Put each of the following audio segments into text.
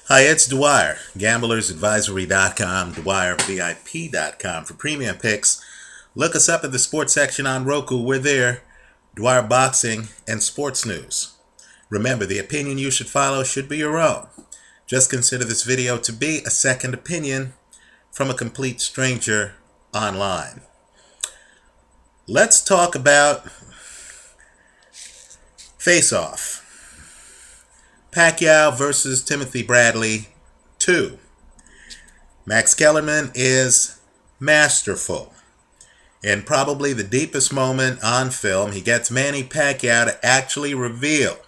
Hi, it's Dwyer, gamblersadvisory.com, DwyerVIP.com. For premium picks, look us up in the sports section on Roku. We're there. Dwyer Boxing and Sports News. Remember, the opinion you should follow should be your own. Just consider this video to be a second opinion from a complete stranger online. Let's talk about Faceoff. Pacquiao versus Timothy Bradley 2. Max Kellerman is masterful. In probably the deepest moment on film, he gets Manny Pacquiao to actually reveal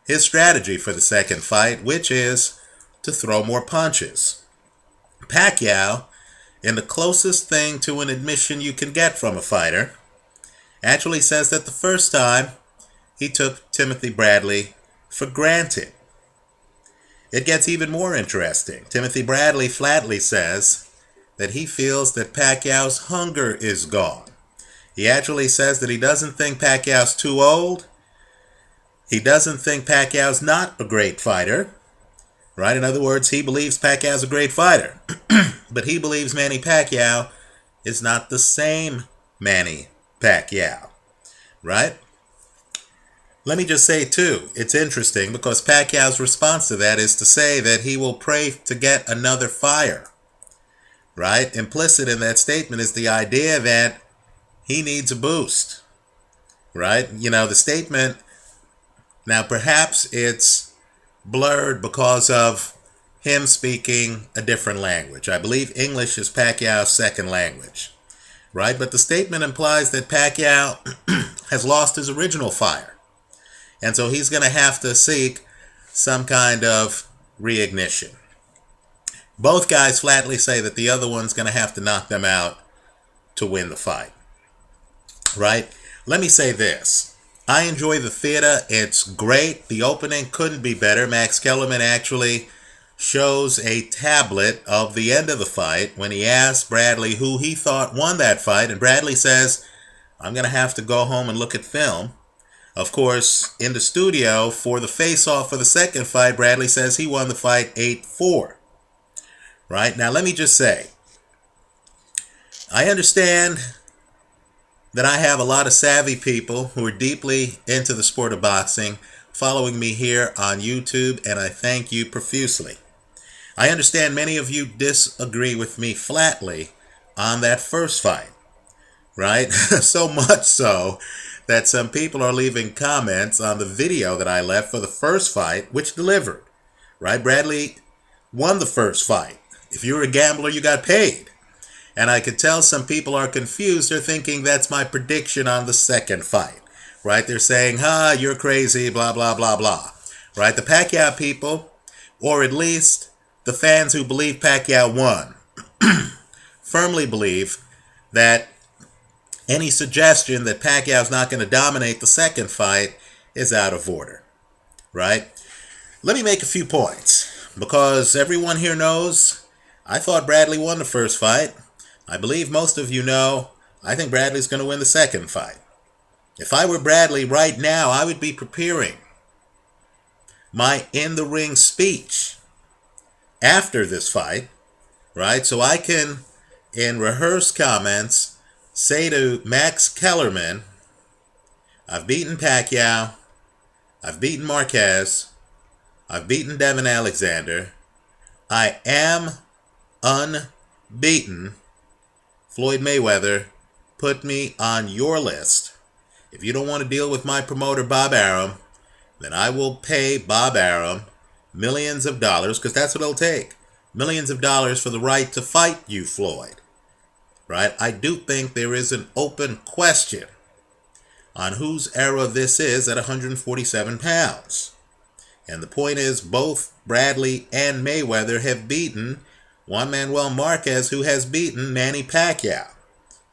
his strategy for the second fight, which is to throw more punches. Pacquiao, in the closest thing to an admission you can get from a fighter, actually says that the first time he took Timothy Bradley for granted. It gets even more interesting. Timothy Bradley flatly says that he feels that Pacquiao's hunger is gone. He actually says that he doesn't think Pacquiao's too old. He doesn't think Pacquiao's not a great fighter. Right? In other words, he believes Pacquiao's a great fighter. But he believes Manny Pacquiao is not the same Manny Pacquiao. Right? Let me just say, too, it's interesting because Pacquiao's response to that is to say that he will pray to get another fire. Right? Implicit in that statement is the idea that he needs a boost. Right? You know, the statement, now perhaps it's blurred because of him speaking a different language. I believe English is Pacquiao's second language. Right? But the statement implies that Pacquiao has lost his original fire. And so he's going to have to seek some kind of reignition. Both guys flatly say that the other one's going to have to knock them out to win the fight. Right? Let me say this. I enjoy the theater. It's great. The opening couldn't be better. Max Kellerman actually shows a tablet of the end of the fight when he asks Bradley who he thought won that fight. And Bradley says, I'm going to have to go home and look at film. Of course, in the studio for the face-off for the second fight, Bradley says he won the fight 8-4. Right? Now, let me just say, I understand that I have a lot of savvy people who are deeply into the sport of boxing following me here on YouTube, and I thank you profusely. I understand many of you disagree with me flatly on that first fight. Right? So much so that some people are leaving comments on the video that I left for the first fight, which delivered. Right? Bradley won the first fight. If you were a gambler, you got paid. And I could tell some people are confused. They're thinking that's my prediction on the second fight. Right? They're saying, you're crazy, blah, blah, blah, blah. Right? The Pacquiao people, or at least the fans who believe Pacquiao won, firmly believe that any suggestion that Pacquiao's not going to dominate the second fight is out of order. Right? Let me make a few points. Because everyone here knows I thought Bradley won the first fight. I believe most of you know I think Bradley's going to win the second fight. If I were Bradley right now, I would be preparing my in-the-ring speech after this fight. Right? So I can, in rehearsed comments, say to Max Kellerman, I've beaten Pacquiao, I've beaten Marquez, I've beaten Devin Alexander, I am unbeaten. Floyd Mayweather, put me on your list. If you don't want to deal with my promoter Bob Arum, then I will pay Bob Arum millions of dollars, because that's what it'll take. Millions of dollars for the right to fight you, Floyd. Right? I do think there is an open question on whose era this is at 147 pounds. And the point is, both Bradley and Mayweather have beaten Juan Manuel Marquez, who has beaten Manny Pacquiao.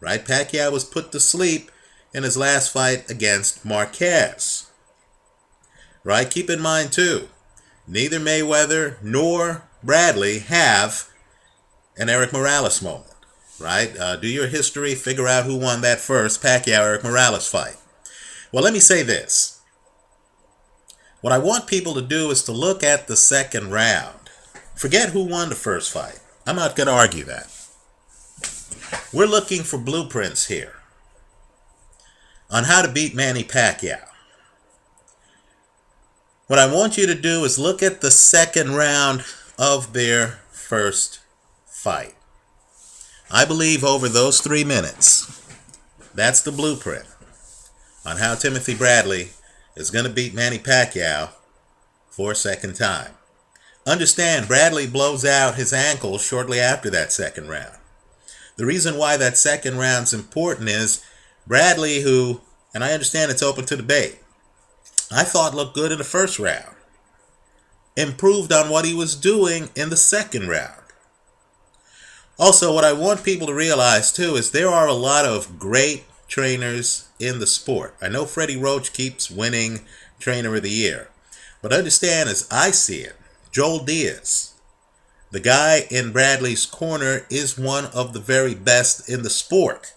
Right? Pacquiao was put to sleep in his last fight against Marquez. Right? Keep in mind, too, neither Mayweather nor Bradley have an Eric Morales moment. Right? Do your history, figure out who won that first Pacquiao-Eric Morales fight. Well, let me say this. What I want people to do is to look at the second round. Forget who won the first fight. I'm not going to argue that. We're looking for blueprints here on how to beat Manny Pacquiao. What I want you to do is look at the second round of their first fight. I believe over those 3 minutes, that's the blueprint on how Timothy Bradley is going to beat Manny Pacquiao for a second time. Understand, Bradley blows out his ankle shortly after that second round. The reason why that second round's important is Bradley, who, and I understand it's open to debate, I thought looked good in the first round, improved on what he was doing in the second round. Also, what I want people to realize too is there are a lot of great trainers in the sport. I know Freddie Roach keeps winning Trainer of the Year, but understand, as I see it, Joel Diaz, the guy in Bradley's corner, is one of the very best in the sport,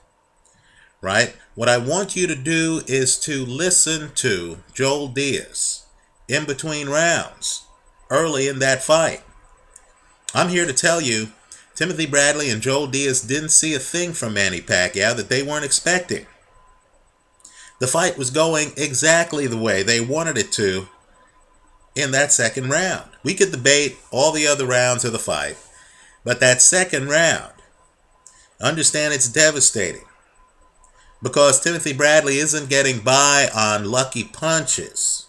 right? What I want you to do is to listen to Joel Diaz in between rounds, early in that fight. I'm here to tell you, Timothy Bradley and Joel Diaz didn't see a thing from Manny Pacquiao that they weren't expecting. The fight was going exactly the way they wanted it to in that second round. We could debate all the other rounds of the fight, but that second round, understand it's devastating. Because Timothy Bradley isn't getting by on lucky punches,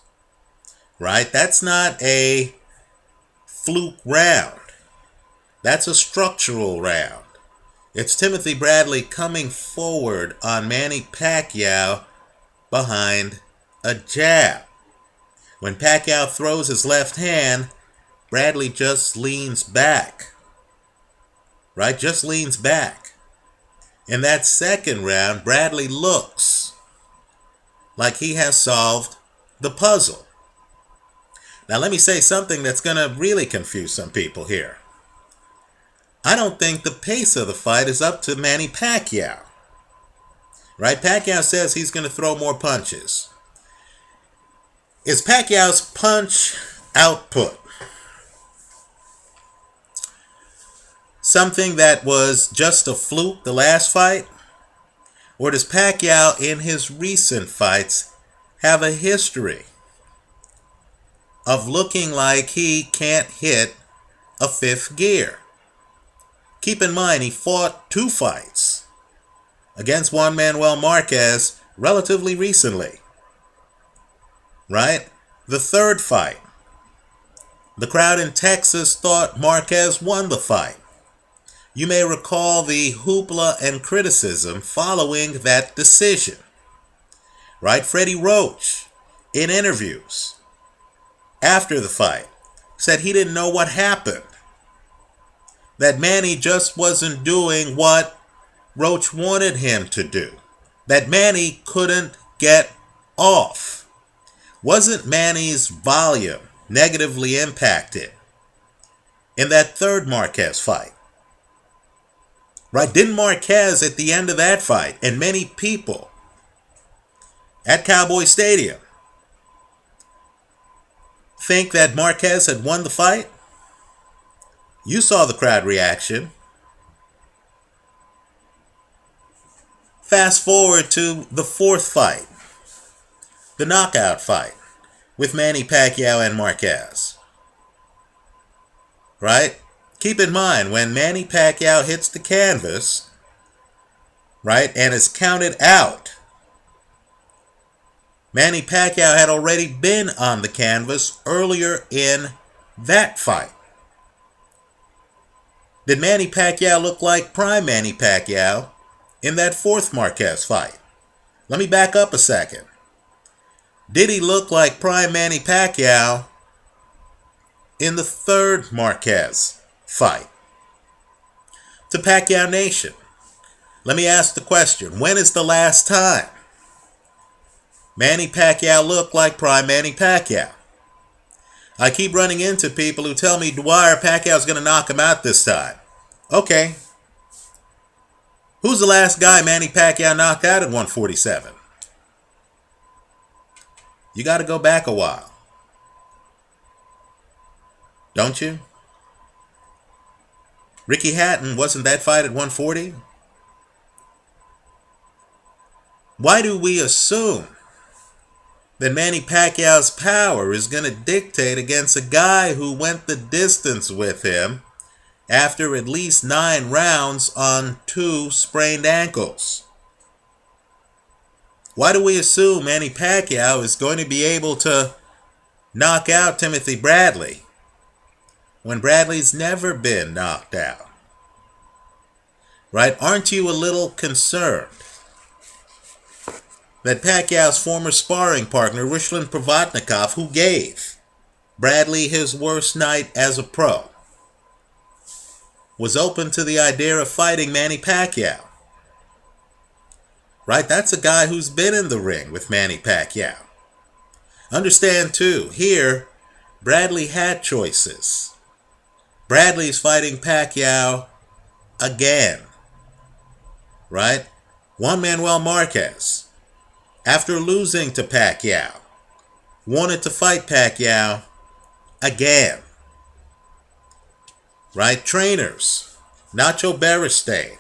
right? That's not a fluke round. That's a structural round. It's Timothy Bradley coming forward on Manny Pacquiao behind a jab. When Pacquiao throws his left hand, Bradley just leans back, right? Just leans back. In that second round, Bradley looks like he has solved the puzzle. Now, let me say something that's going to really confuse some people here. I don't think the pace of the fight is up to Manny Pacquiao. Right? Pacquiao says he's going to throw more punches. Is Pacquiao's punch output something that was just a fluke the last fight? Or does Pacquiao in his recent fights have a history of looking like he can't hit a fifth gear? Keep in mind, he fought 2 fights against Juan Manuel Marquez relatively recently. Right? The third fight, the crowd in Texas thought Marquez won the fight. You may recall the hoopla and criticism following that decision. Right? Freddie Roach, in interviews after the fight, said he didn't know what happened. That Manny just wasn't doing what Roach wanted him to do. That Manny couldn't get off. Wasn't Manny's volume negatively impacted in that third Marquez fight? Right? Didn't Marquez at the end of that fight, and many people at Cowboy Stadium, think that Marquez had won the fight? You saw the crowd reaction. Fast forward to the fourth fight, the knockout fight with Manny Pacquiao and Marquez. Right? Keep in mind, when Manny Pacquiao hits the canvas, right, and is counted out, Manny Pacquiao had already been on the canvas earlier in that fight. Did Manny Pacquiao look like prime Manny Pacquiao in that fourth Marquez fight? Let me back up a second. Did he look like prime Manny Pacquiao in the third Marquez fight? To Pacquiao Nation, let me ask the question, when is the last time Manny Pacquiao looked like prime Manny Pacquiao? I keep running into people who tell me Dwyer, Pacquiao's going to knock him out this time. Okay. Who's the last guy Manny Pacquiao knocked out at 147? You got to go back a while. Don't you? Ricky Hatton, wasn't that fight at 140? Why do we assume that Manny Pacquiao's power is going to dictate against a guy who went the distance with him after at least 9 rounds on 2 sprained ankles? Why do we assume Manny Pacquiao is going to be able to knock out Timothy Bradley when Bradley's never been knocked out? Right? Aren't you a little concerned that Pacquiao's former sparring partner, Ruslan Provodnikov, who gave Bradley his worst night as a pro, was open to the idea of fighting Manny Pacquiao? Right? That's a guy who's been in the ring with Manny Pacquiao. Understand, too, here, Bradley had choices. Bradley's fighting Pacquiao again. Right? Juan Manuel Marquez, after losing to Pacquiao, wanted to fight Pacquiao again. Right? Trainers, Nacho Beristain,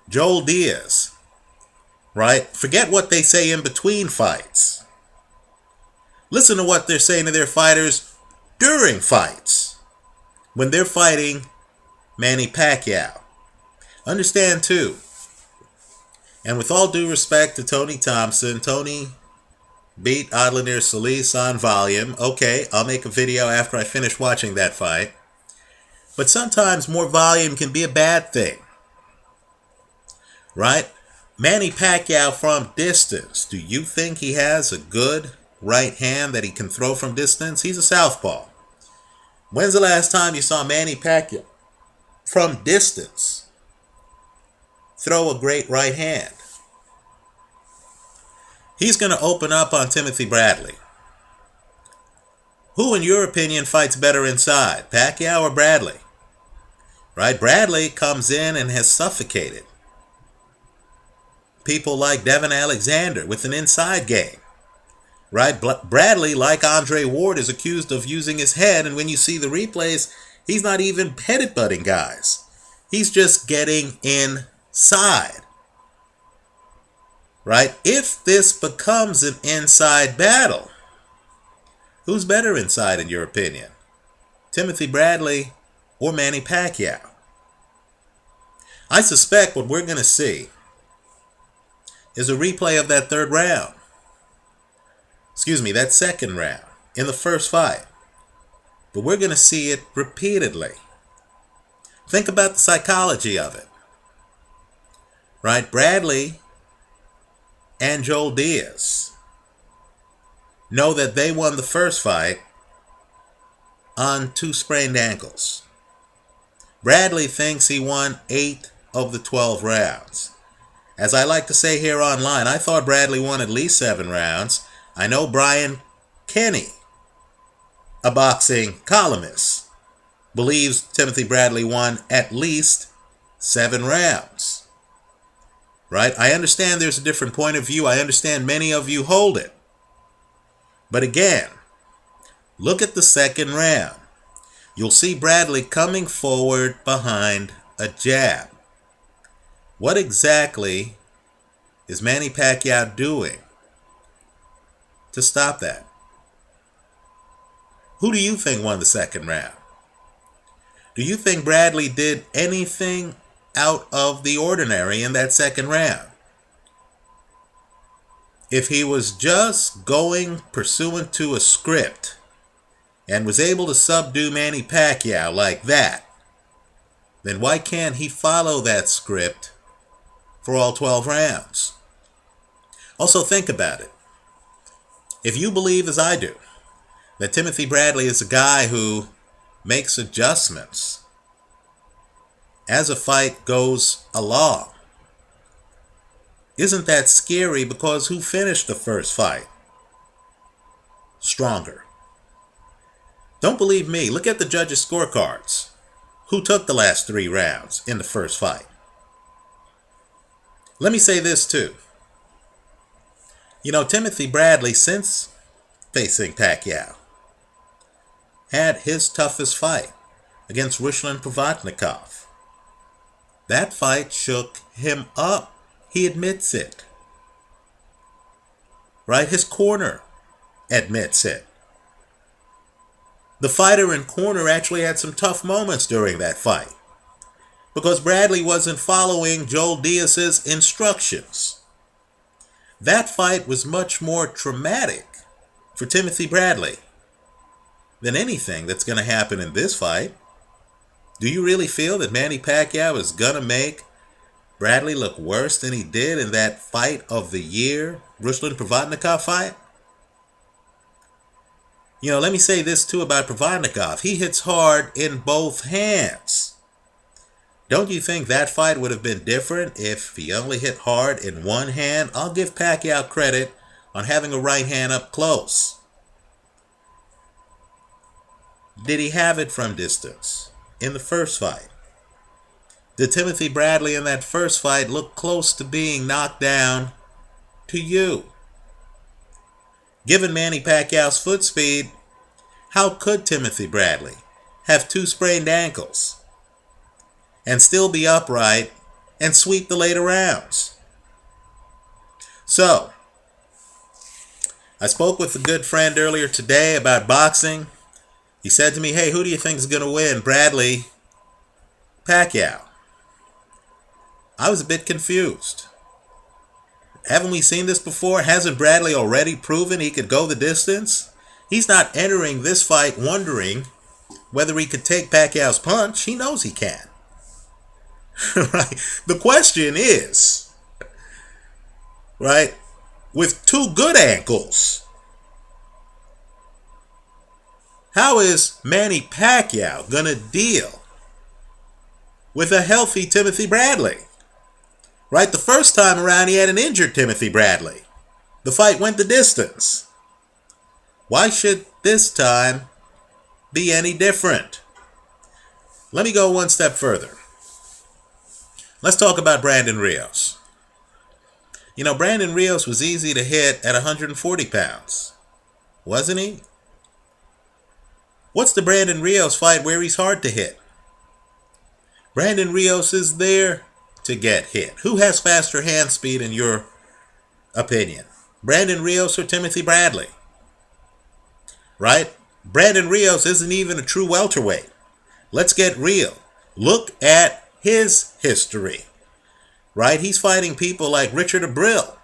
Joel Diaz. Right? Forget what they say in between fights. Listen to what they're saying to their fighters during fights when they're fighting Manny Pacquiao. Understand, too, and with all due respect to Tony Thompson, Tony beat Adlanir Solis on volume. Okay, I'll make a video after I finish watching that fight. But sometimes more volume can be a bad thing. Right? Manny Pacquiao from distance. Do you think he has a good right hand that he can throw from distance? He's a southpaw. When's the last time you saw Manny Pacquiao from distance throw a great right hand? He's going to open up on Timothy Bradley. Who, in your opinion, fights better inside, Pacquiao or Bradley? Right? Bradley comes in and has suffocated people like Devin Alexander with an inside game. Right? Bradley, like Andre Ward, is accused of using his head, and when you see the replays, he's not even head-butting guys. He's just getting inside. Right? If this becomes an inside battle, who's better inside in your opinion? Timothy Bradley or Manny Pacquiao? I suspect what we're going to see is a replay of that third round. That second round in the first fight. But we're going to see it repeatedly. Think about the psychology of it. Right? Bradley and Joel Diaz know that they won the first fight on 2 sprained ankles. Bradley thinks he won 8 of the 12 rounds. As I like to say here online, I thought Bradley won at least 7 rounds. I know Brian Kenny, a boxing columnist, believes Timothy Bradley won at least 7 rounds. Right? I understand there's a different point of view. I understand many of you hold it. But again, look at the second round. You'll see Bradley coming forward behind a jab. What exactly is Manny Pacquiao doing to stop that? Who do you think won the second round? Do you think Bradley did anything out of the ordinary in that second round? If he was just going pursuant to a script and was able to subdue Manny Pacquiao like that, then why can't he follow that script for all 12 rounds? Also, think about it. If you believe, as I do, that Timothy Bradley is a guy who makes adjustments as a fight goes along, isn't that scary? Because who finished the first fight stronger? Don't believe me. Look at the judges' scorecards. Who took the last 3 rounds in the first fight? Let me say this too. Timothy Bradley, since facing Pacquiao, had his toughest fight against Ruslan Provodnikov. That fight shook him up. He admits it. Right? His corner admits it. The fighter in corner actually had some tough moments during that fight because Bradley wasn't following Joel Diaz's instructions. That fight was much more traumatic for Timothy Bradley than anything that's going to happen in this fight. Do you really feel that Manny Pacquiao is going to make Bradley look worse than he did in that fight of the year, Ruslan Provodnikov fight? You know, let me say this too about Provodnikov. He hits hard in both hands. Don't you think that fight would have been different if he only hit hard in one hand? I'll give Pacquiao credit on having a right hand up close. Did he have it from distance in the first fight? Did Timothy Bradley in that first fight look close to being knocked down to you? Given Manny Pacquiao's foot speed, how could Timothy Bradley have 2 sprained ankles and still be upright and sweep the later rounds? So, I spoke with a good friend earlier today about boxing. He said to me, hey, who do you think is going to win, Bradley, Pacquiao? I was a bit confused. Haven't we seen this before? Hasn't Bradley already proven he could go the distance? He's not entering this fight wondering whether he could take Pacquiao's punch. He knows he can. Right? The question is, right, with 2 good ankles, how is Manny Pacquiao going to deal with a healthy Timothy Bradley? Right? The first time around, he had an injured Timothy Bradley. The fight went the distance. Why should this time be any different? Let me go one step further. Let's talk about Brandon Rios. You know, Brandon Rios was easy to hit at 140 pounds, wasn't he? What's the Brandon Rios fight where he's hard to hit? Brandon Rios is there to get hit. Who has faster hand speed in your opinion? Brandon Rios or Timothy Bradley? Right? Brandon Rios isn't even a true welterweight. Let's get real. Look at his history. Right? He's fighting people like Richard Abril.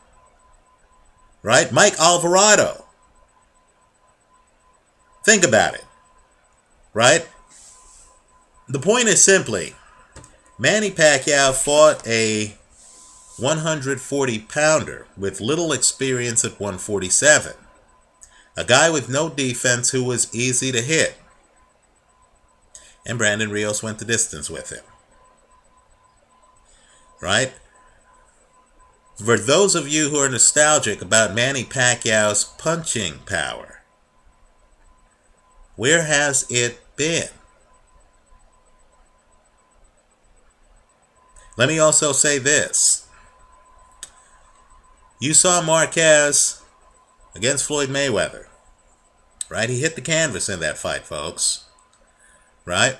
Right? Mike Alvarado. Think about it. Right? The point is simply, Manny Pacquiao fought a 140-pounder with little experience at 147. A guy with no defense who was easy to hit. And Brandon Rios went the distance with him. Right? For those of you who are nostalgic about Manny Pacquiao's punching power, where has it been? Let me also say this. You saw Marquez against Floyd Mayweather. Right? He hit the canvas in that fight, folks. Right?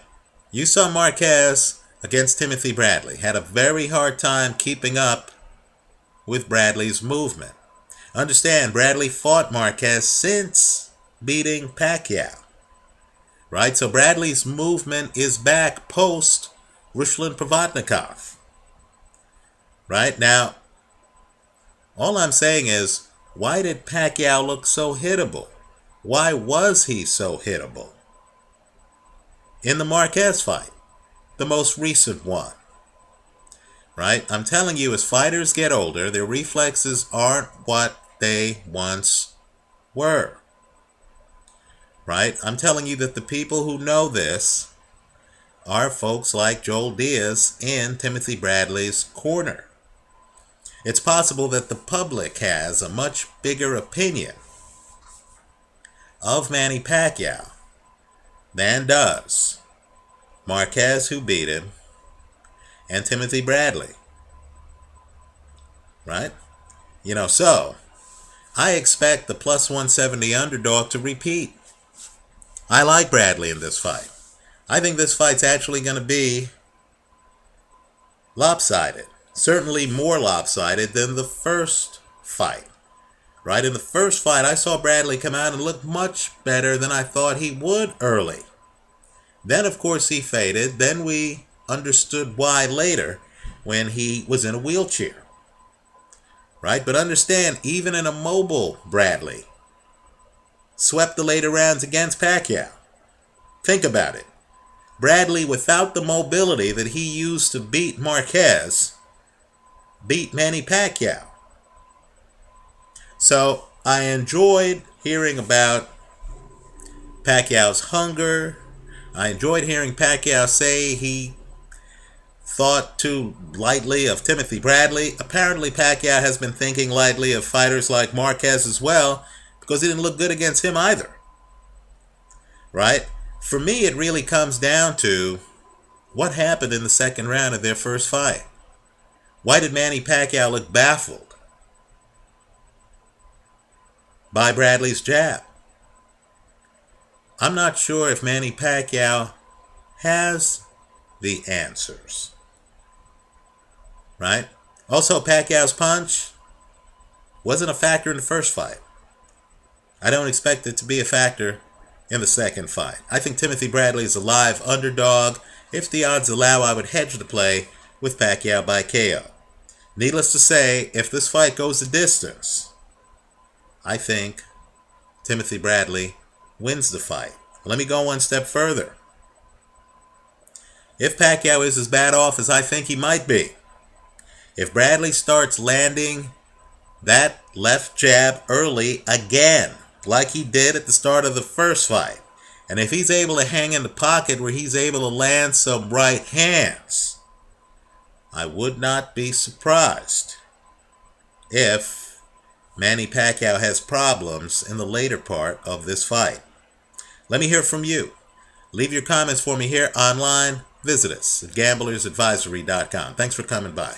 You saw Marquez against Timothy Bradley. Had a very hard time keeping up with Bradley's movement. Understand, Bradley fought Marquez since beating Pacquiao. Right? So Bradley's movement is back post Ruslan Provodnikov. Right? Now, all I'm saying is, why did Pacquiao look so hittable? Why was he so hittable? In the Marquez fight, the most recent one. Right? I'm telling you, as fighters get older, their reflexes aren't what they once were. Right? I'm telling you that the people who know this are folks like Joel Diaz in Timothy Bradley's corner. It's possible that the public has a much bigger opinion of Manny Pacquiao than does Marquez, who beat him, and Timothy Bradley. Right? You know, so I expect the plus 170 underdog to repeat. I like Bradley in this fight. I think this fight's actually going to be lopsided. Certainly more lopsided than the first fight. Right? In the first fight, I saw Bradley come out and look much better than I thought he would early. Then, of course, he faded. Then we understood why later when he was in a wheelchair. Right? But understand, even in a mobile Bradley swept the later rounds against Pacquiao. Think about it. Bradley, without the mobility that he used to beat Marquez, beat Manny Pacquiao. So I enjoyed hearing about Pacquiao's hunger. I enjoyed hearing Pacquiao say he thought too lightly of Timothy Bradley. Apparently Pacquiao has been thinking lightly of fighters like Marquez as well, because he didn't look good against him either. Right? For me, it really comes down to what happened in the second round of their first fight. Why did Manny Pacquiao look baffled by Bradley's jab? I'm not sure if Manny Pacquiao has the answers. Right? Also, Pacquiao's punch wasn't a factor in the first fight. I don't expect it to be a factor in the second fight. I think Timothy Bradley is a live underdog. If the odds allow, I would hedge the play with Pacquiao by KO. Needless to say, if this fight goes the distance, I think Timothy Bradley wins the fight. Let me go one step further. If Pacquiao is as bad off as I think he might be, if Bradley starts landing that left jab early again, like he did at the start of the first fight, and if he's able to hang in the pocket where he's able to land some right hands, I would not be surprised if Manny Pacquiao has problems in the later part of this fight. Let me hear from you. Leave your comments for me here online. Visit us at gamblersadvisory.com. Thanks for coming by.